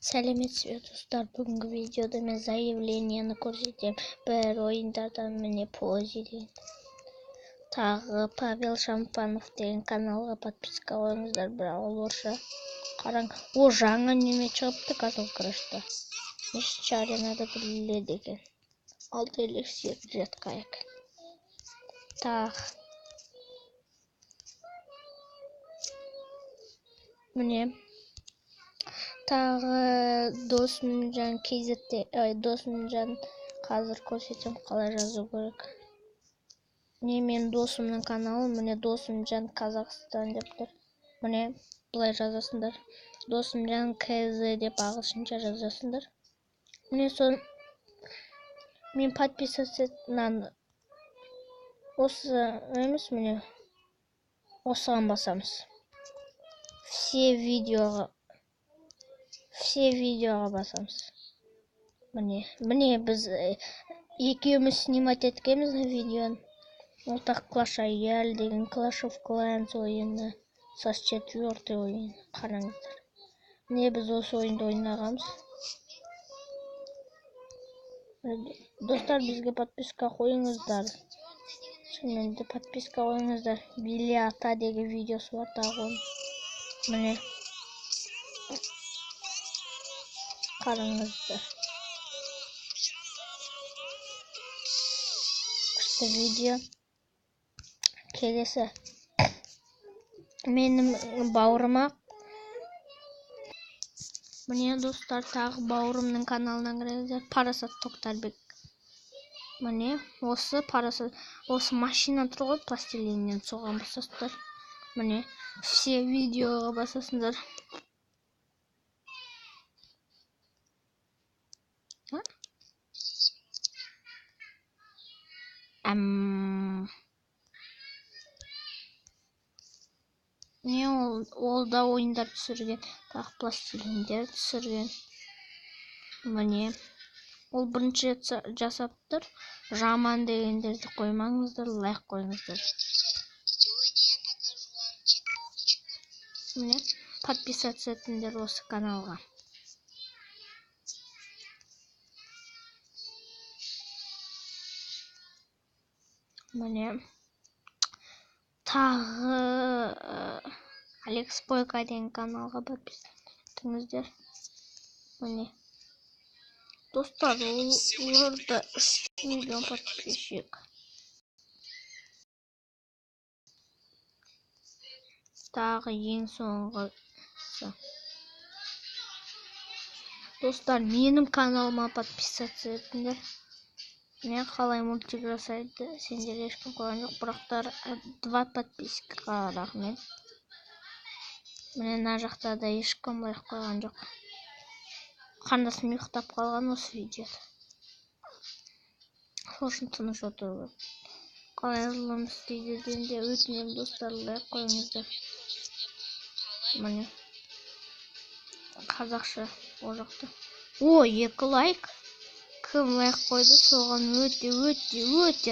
Сәлеметсіз бе достар, бүгінгі видеода мен заявленияны көрсетем. Бір ойындардан міне пози деген. Тағы Павел Шампанов деген каналға подписка қойыңыздар, бірақ ол орысша. Қараң, о жаңа неме шығыпты Castle Crash'та. Неше аренада біледі екен. 6 эликсир жеткаяк. Тағы міне тағы Досымжан кезетте, Досымжан қазір көрсетем қалай жазу керек. Міне мен досымның каналы, міне Досымжан Қазақстан деп тұр. Міне бұлай жазасыңдар. Досымжан КЗ деп ағылшынша жазасыңдар. Міне сон мен подписаться осы емес, міне осыған басамыз. Все видеоға басамыз. Міне біз екеуміз снимать еткенбіз видеоны. Ол так Clash Royale деген Clash of Clans ойыны, со 4-й ойын. Қараңыздар. Міне біз осы ойынды ойнағанбыз. Достар, бізге подписка қойыңыздар. Шынымен подписка қойыңыздар. Били ата деген видеосы бар тағы. Міне қараңыздар. Күшті видео. Келесі менің бауырыма. Міне достар, тағы бауырымның каналынан кіріңіздер. Парасат Тоқтарбек. Міне осы парасат, осы машина тұр ғой, пластилиннен соған басасыздар. Міне все видеоға басасыңдар. Не ол да ойындар түсірген, тағы пластилиндер түсірген. Міне ол бірінші рет жасаптыр. Жаман дегендерді қоймаңыздар, лайк қойыңыздар. Міне подписаться етіңдер осы каналға. Міне тағы Алекс Бойко деген каналға подписаться етіңіздер. Міне достар, оларда 3 миллион подписчик. Тағы ең соңғысы. Достар, менің каналыма подписаться етіңдер. Мен қалай мультик жасайды, сендер ешкім қойған жоқ, бірақтар 2 подпискаға рахмет. Міне мына жақта да ешкім лайк қойған жоқ. Қандасым ұйықтап қалған осы видеода. Сол үшін тыныш отыру керек. Қалай жазылым істейді дегенде өтінемін достар, лайк қойыңыздар. Міне қазақша ол жақта. О, 2 лайк. Кім лайк қойды, соған өте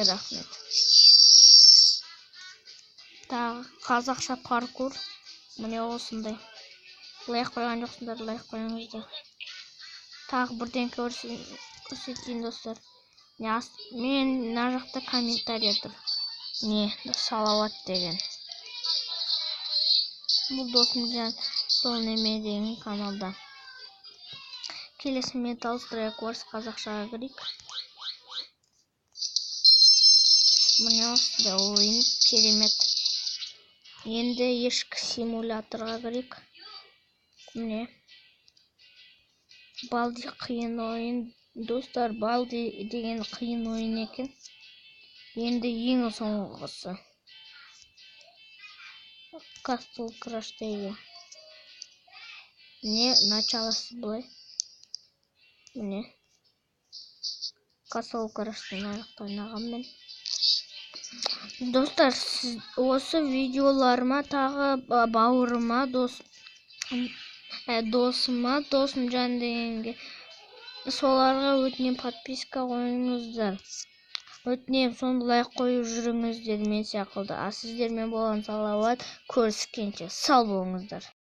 рахмет. Тағы қазақша паркур. Міне осындай. Лайк қойған жоқсыңдар, лайк қойыңыздар. Тағы бірден көрсетейін достар. Мен мына жақта комментарий тұр. Не, салауат деген. Бұл Досымжан сол неме деген каналда. Келесі Metal Strike Wars қазақшаға кірейік. Міне осында ойын керемет. Енді ешкі симуляторға кірейік. Міне Балди қиын ойын. Достар, Балди деген қиын ойын екен. Енді ең соңғысы Castle Crash деген. Міне началосы былай. Міне Castle Crash'тың аяқта ойнағам мен. Достар, осы видеоларыма тағы бауырыма, досыма, Досымжан дегенге, соларға өтінем подписка қойыңыздар. Өтінем соны лайк қойып жүріңіздер мен сияқты. Сіздермен болған салауат, көріскенше сау болыңыздар.